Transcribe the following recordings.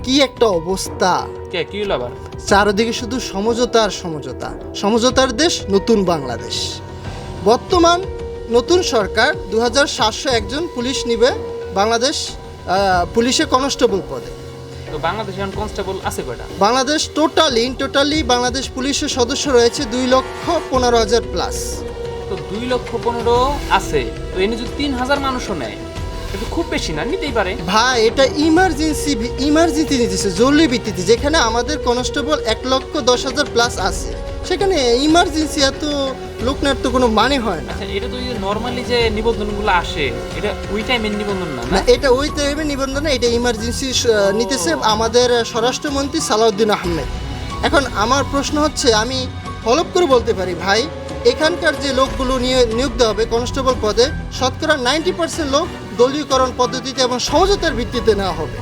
কি একটা অবস্থা! কি হলো আবার? চারদিকে শুধু সমঝোতা আর সমঝোতা, সমঝোতার দেশ নতুন বাংলাদেশ। বর্তমান নতুন সরকার 2701 জন পুলিশ নিবে বাংলাদেশ পুলিশে কনস্টেবল পদে। তো বাংলাদেশে এখন কনস্টেবল আছে কয়টা? বাংলাদেশ টোটালি বাংলাদেশ পুলিশের সদস্য রয়েছে 2,15,000 প্লাস। তো 2,15,000 আছে, তো এনে যদি 3,000 মানুষও নেয়, এটা খুব বেশি না, নিতেই পারে। ভাই, এটা ইমার্জেন্সি নিতেছে, জরুরি ভিত্তিতে। যেখানে আমাদের কনস্টেবল 1,10,000 প্লাস আছে, সেখানে ইমার্জেন্সি এত লোক নেওয়ার তো কোনো মানে হয় না। আচ্ছা, এটা তো নর্মালি যে নিবন্ধনগুলো আসে, এটা ওই টাইমের নিবন্ধন না? না, এটা ওই টাইমে নিবন্ধন, এটা ইমার্জেন্সি নিতেছে আমাদের স্বরাষ্ট্রমন্ত্রী সালাউদ্দিন আহমেদ। এখন আমার প্রশ্ন হচ্ছে, আমি হলপ করে বলতে পারি ভাই, এখানকার যে লোকগুলো নিয়োগ দেওয়া হবে কনস্টেবল পদে, শতকরা 90% লোক দলীয়করণ পদ্ধতিতে এবং সমঝোতার ভিত্তিতে নেওয়া হবে।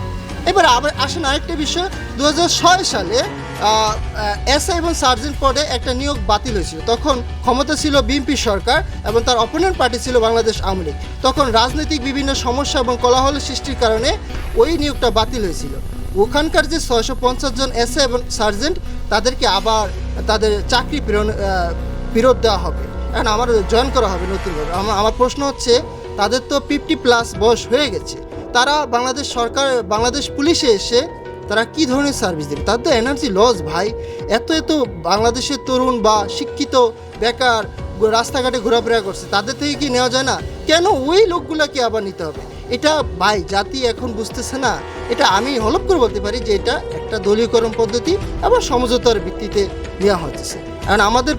এবার আবার আসেন আরেকটা বিষয়, 2006 সালে এসআই এবং সার্জেন্ট পদে একটা নিয়োগ বাতিল হয়েছিল। তখন ক্ষমতা ছিল বিএনপি সরকার এবং তার অপোনেন্ট পার্টি ছিল বাংলাদেশ আওয়ামী লীগ। তখন রাজনৈতিক বিভিন্ন সমস্যা এবং কোলাহল সৃষ্টির কারণে ওই নিয়োগটা বাতিল হয়েছিল। ওখানকার যে 650 জন এসআই এবং সার্জেন্ট, তাদেরকে আবার তাদের চাকরি ফেরত দেওয়া হবে, এখন আমার জয়েন করা হবে নতুনভাবে। আমার প্রশ্ন হচ্ছে, তাদের তো 50+ বয়স হয়ে গেছে, তারা বাংলাদেশ পুলিশে এসে তারা কি ধরনের সার্ভিস দেবে? তাদের তো এনার্জি লস ভাই। এত বাংলাদেশের তরুণ বা শিক্ষিত বেকার রাস্তাঘাটে ঘোরাফেরা করছে, তাদের থেকে কি নেওয়া যায় না? কেন ওই লোকগুলোকে আবার নিতে হবে? এটা ভাই জাতি এখন বুঝতেছে না। এটা আমি হলপ করে বলতে পারি যে এটা একটা দলীয়করণ পদ্ধতি এবং সমঝোতার ভিত্তিতে নেওয়া হচ্ছে। কারণ আমাদের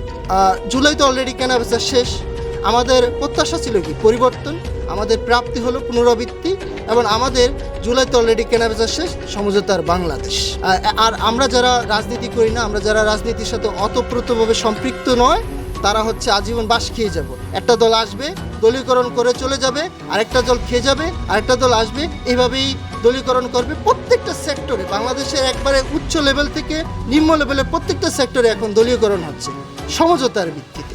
জুলাই তো অলরেডি কেনাবেচা শেষ। আমাদের প্রত্যাশা ছিল কি? পরিবর্তন। আমাদের প্রাপ্তি হলো পুনরাবৃত্তি, এবং আমাদের জুলাইতে অলরেডি কেনাবেচা শেষ, সমঝোতার বাংলাদেশ। আর আমরা যারা রাজনীতি করি না, আমরা যারা রাজনীতির সাথে অতপ্রতভাবে সম্পৃক্ত নয়, তারা হচ্ছে আজীবন বাস খেয়ে যাব। একটা দল আসবে, দলীয়করণ করে চলে যাবে, আরেকটা দল খেয়ে যাবে, আরেকটা দল আসবে, এইভাবেই দলীয়করণ করবে। প্রত্যেকটা সেক্টরে, বাংলাদেশের একবারে উচ্চ লেভেল থেকে নিম্ন লেভেলের প্রত্যেকটা সেক্টরে এখন দলীয়করণ হচ্ছে সমঝোতার ভিত্তিতে।